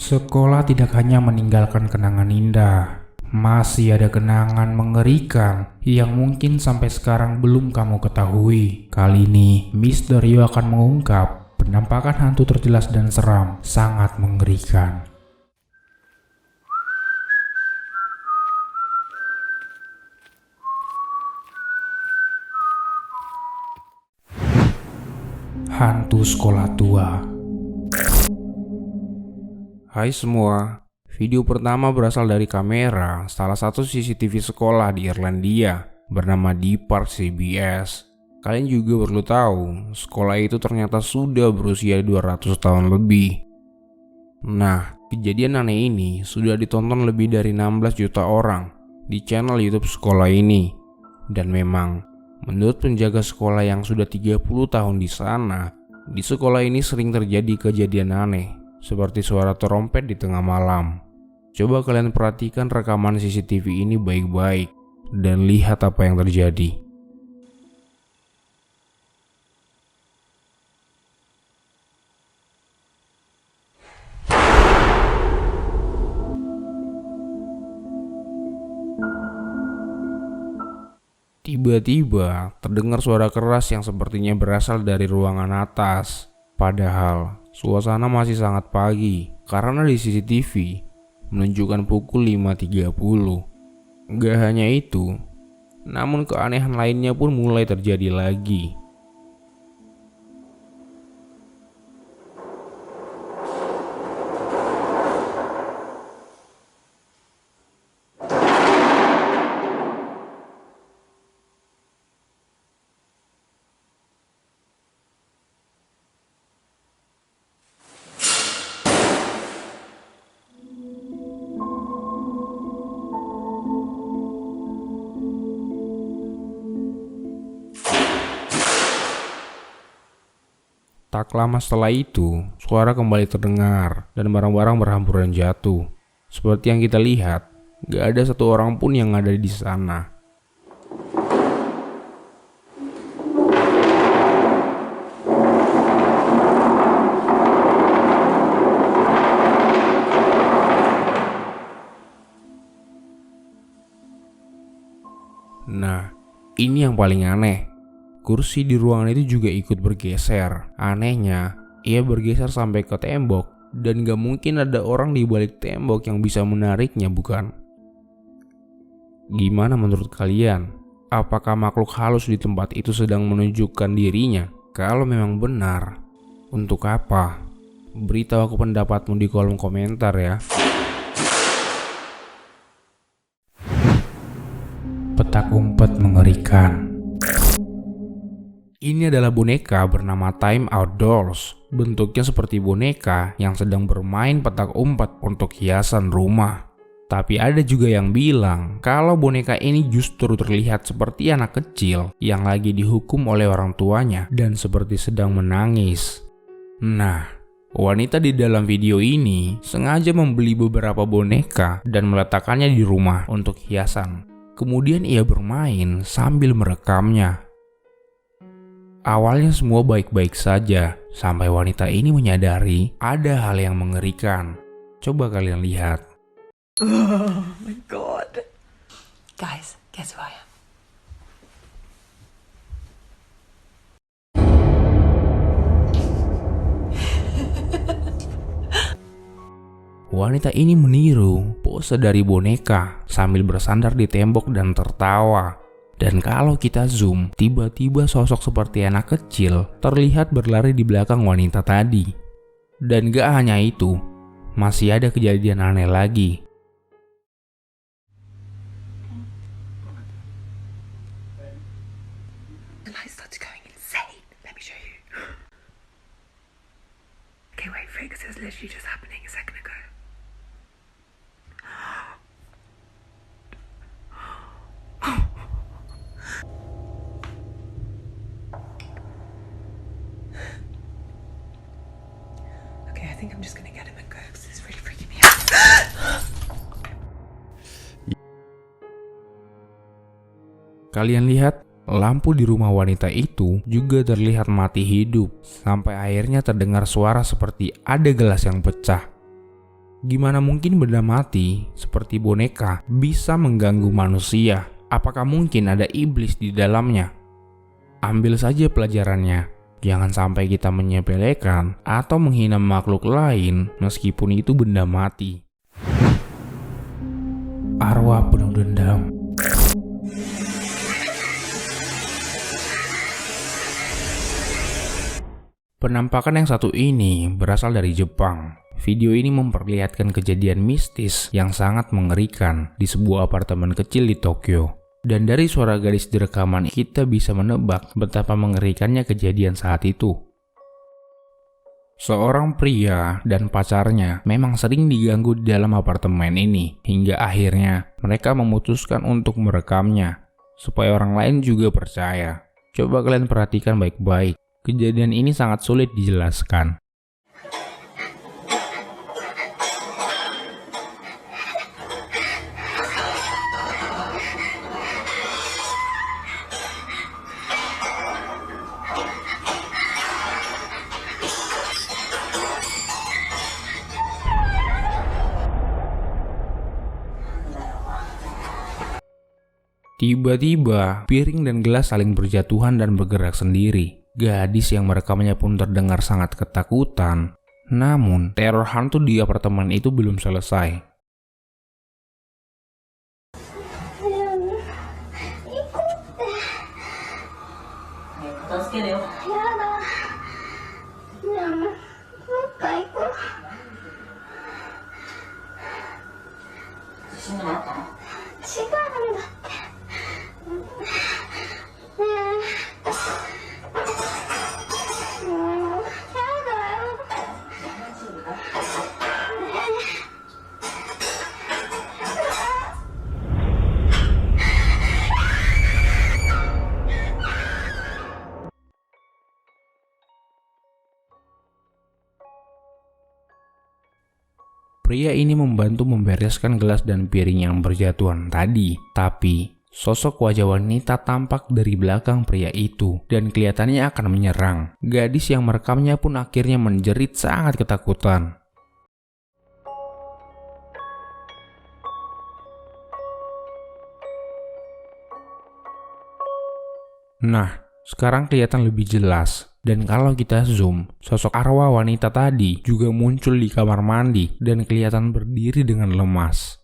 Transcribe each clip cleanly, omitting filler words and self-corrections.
Sekolah tidak hanya meninggalkan kenangan indah, masih ada kenangan mengerikan yang mungkin sampai sekarang belum kamu ketahui. Kali ini, Misteri akan mengungkap penampakan hantu terjelas dan seram, sangat mengerikan. Hantu sekolah tua. Hai semua, video pertama berasal dari kamera salah satu CCTV sekolah di Irlandia bernama Deep Park CBS. Kalian juga perlu tahu, sekolah itu ternyata sudah berusia 200 tahun lebih. Nah, kejadian aneh ini sudah ditonton lebih dari 16 juta orang di channel YouTube sekolah ini. Dan memang, menurut penjaga sekolah yang sudah 30 tahun di sana, di sekolah ini sering terjadi kejadian aneh seperti suara trompet di tengah malam. Coba kalian perhatikan rekaman CCTV ini baik-baik dan lihat apa yang terjadi. Tiba-tiba terdengar suara keras yang sepertinya berasal dari ruangan atas. Padahal suasana masih sangat pagi karena di CCTV menunjukkan pukul 5.30. Gak hanya itu, namun keanehan lainnya pun mulai terjadi lagi. Tak lama setelah itu, suara kembali terdengar dan barang-barang berhamburan jatuh. Seperti yang kita lihat, gak ada satu orang pun yang ada di sana. Nah, ini yang paling aneh. Kursi di ruangan itu juga ikut bergeser. Anehnya, ia bergeser sampai ke tembok dan gak mungkin ada orang di balik tembok yang bisa menariknya, bukan? Gimana menurut kalian? Apakah makhluk halus di tempat itu sedang menunjukkan dirinya? Kalau memang benar, untuk apa? Beritahu aku pendapatmu di kolom komentar ya. Petak umpet mengerikan. Ini adalah boneka bernama Time Outdoors. Bentuknya seperti boneka yang sedang bermain petak umpet untuk hiasan rumah. Tapi ada juga yang bilang kalau boneka ini justru terlihat seperti anak kecil yang lagi dihukum oleh orang tuanya dan seperti sedang menangis. Nah, wanita di dalam video ini sengaja membeli beberapa boneka dan meletakkannya di rumah untuk hiasan. Kemudian ia bermain sambil merekamnya. Awalnya semua baik-baik saja, sampai wanita ini menyadari ada hal yang mengerikan. Coba kalian lihat. Oh my god. Guys, guess who I am? Wanita ini meniru pose dari boneka sambil bersandar di tembok dan tertawa. Dan kalau kita zoom, tiba-tiba sosok seperti anak kecil terlihat berlari di belakang wanita tadi. Dan gak hanya itu, masih ada kejadian aneh lagi. The light started going insane. Let me show you. Okay, wait for it because it was literally just happening a second ago. Okay, I think I'm just gonna get him and go because it's really freaking me out. Kalian lihat, lampu di rumah wanita itu juga terlihat mati hidup, sampai akhirnya terdengar suara seperti ada gelas yang pecah. Gimana mungkin benda mati seperti boneka bisa mengganggu manusia? Apakah mungkin ada iblis di dalamnya? Ambil saja pelajarannya. Jangan sampai kita menyepelekan atau menghina makhluk lain meskipun itu benda mati. Arwah penuh dendam. Penampakan yang satu ini berasal dari Jepang. Video ini memperlihatkan kejadian mistis yang sangat mengerikan di sebuah apartemen kecil di Tokyo. Dan dari suara gadis di rekaman kita bisa menebak betapa mengerikannya kejadian saat itu. Seorang pria dan pacarnya memang sering diganggu di dalam apartemen ini, hingga akhirnya mereka memutuskan untuk merekamnya, supaya orang lain juga percaya. Coba kalian perhatikan baik-baik, kejadian ini sangat sulit dijelaskan. Tiba-tiba, piring dan gelas saling berjatuhan dan bergerak sendiri. Gadis yang merekamnya pun terdengar sangat ketakutan. Namun, teror hantu di apartemen itu belum selesai. Pria ini membantu membereskan gelas dan piring yang berjatuhan tadi, tapi sosok wajah wanita tampak dari belakang pria itu dan kelihatannya akan menyerang. Gadis yang merekamnya pun akhirnya menjerit sangat ketakutan. Nah, sekarang kelihatan lebih jelas. Dan kalau kita zoom, sosok arwah wanita tadi juga muncul di kamar mandi dan kelihatan berdiri dengan lemas.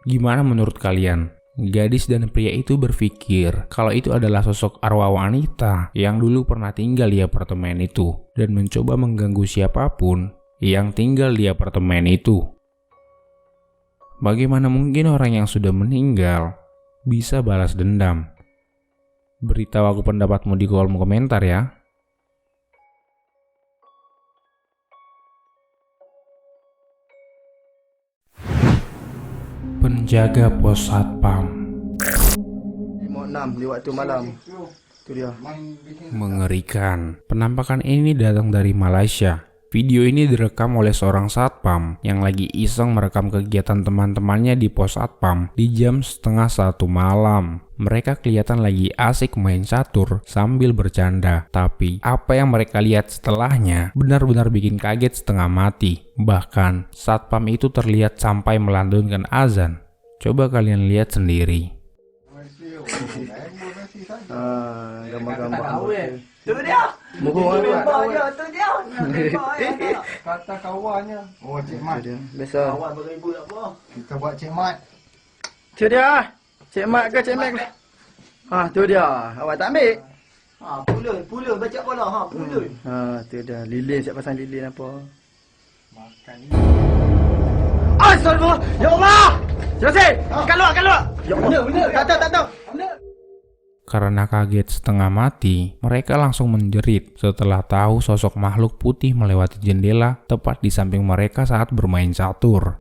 Gimana menurut kalian? Gadis dan pria itu berpikir kalau itu adalah sosok arwah wanita yang dulu pernah tinggal di apartemen itu dan mencoba mengganggu siapapun yang tinggal di apartemen itu. Bagaimana mungkin orang yang sudah meninggal bisa balas dendam? Beritahu aku pendapatmu di kolom komentar ya. Penjaga pos satpam. 5.6 di waktu malam. Itu dia. Mengerikan. Penampakan ini datang dari Malaysia. Video ini direkam oleh seorang satpam yang lagi iseng merekam kegiatan teman-temannya di pos satpam di jam 12:30 malam. Mereka kelihatan lagi asik main catur sambil bercanda, tapi apa yang mereka lihat setelahnya benar-benar bikin kaget setengah mati. Bahkan satpam itu terlihat sampai melantunkan azan. Coba kalian lihat sendiri. Gambar-gambar. Tu dia. Muka Member dia, tu dia. Kata kawannya. Oh, Cik Mat. Biasa. Kawan beribu tak apa. Kita buat Cik Mat. Tu dia. Cik Mat ke Cik Mat? Ha, tu dia. Awak tak ambil? Pulun baca bola ha, pulun. Ha, tu dia. Lilin, siap pasang lilin apa? Makan ni. Astagfirullah. Ya Allah. Selesai. Keluar. Ya Allah. Benar. Tak tahu. Karena kaget setengah mati, mereka langsung menjerit setelah tahu sosok makhluk putih melewati jendela tepat di samping mereka saat bermain catur.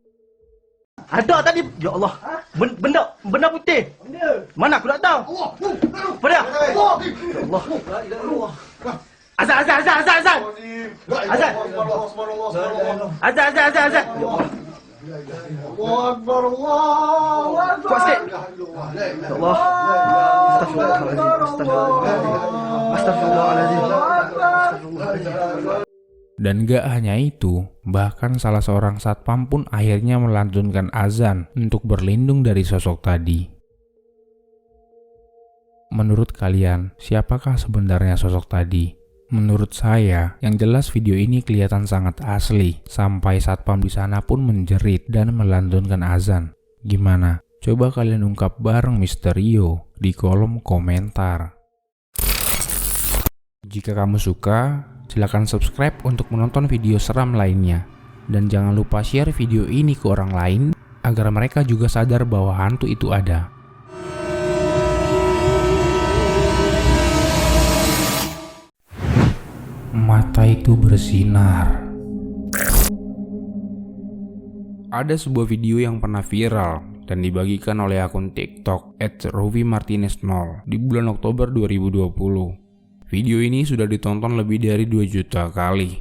Ada tadi. Ya Allah. Benda putih. Mana aku tak tahu. Mana? Ya Allah. Azan. Azan. Ya Allah. Kuat sikit. Ya Allah. Astagfirullahaladzim. Dan gak hanya itu, bahkan salah seorang satpam pun akhirnya melantunkan azan untuk berlindung dari sosok tadi. Menurut kalian, siapakah sebenarnya sosok tadi? Menurut saya, yang jelas video ini kelihatan sangat asli, sampai satpam di sana pun menjerit dan melantunkan azan. Gimana? Coba kalian ungkap bareng Misterio di kolom komentar. Jika kamu suka, silakan subscribe untuk menonton video seram lainnya. Dan jangan lupa share video ini ke orang lain, agar mereka juga sadar bahwa hantu itu ada. Mata itu bersinar. Ada sebuah video yang pernah viral dan dibagikan oleh akun TikTok @rovimartinez0 di bulan Oktober 2020. Video ini sudah ditonton lebih dari 2 juta kali.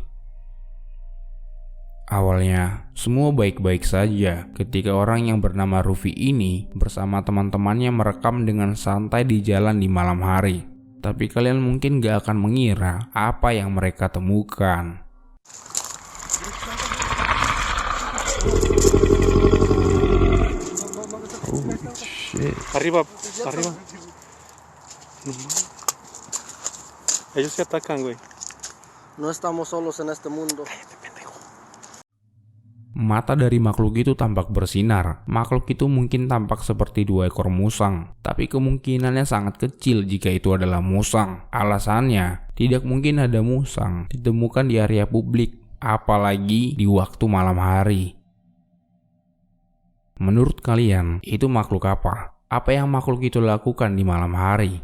Awalnya, semua baik-baik saja ketika orang yang bernama Rufi ini bersama teman-temannya merekam dengan santai di jalan di malam hari. Tapi kalian mungkin gak akan mengira apa yang mereka temukan. Arriba, arriba. Ellos se atacan, güey. No estamos solos en este mundo. Mata dari makhluk itu tampak bersinar. Makhluk itu mungkin tampak seperti 2 ekor musang, tapi kemungkinannya sangat kecil jika itu adalah musang. Alasannya, tidak mungkin ada musang ditemukan di area publik, apalagi di waktu malam hari. Menurut kalian, itu makhluk apa? Apa yang makhluk itu lakukan di malam hari?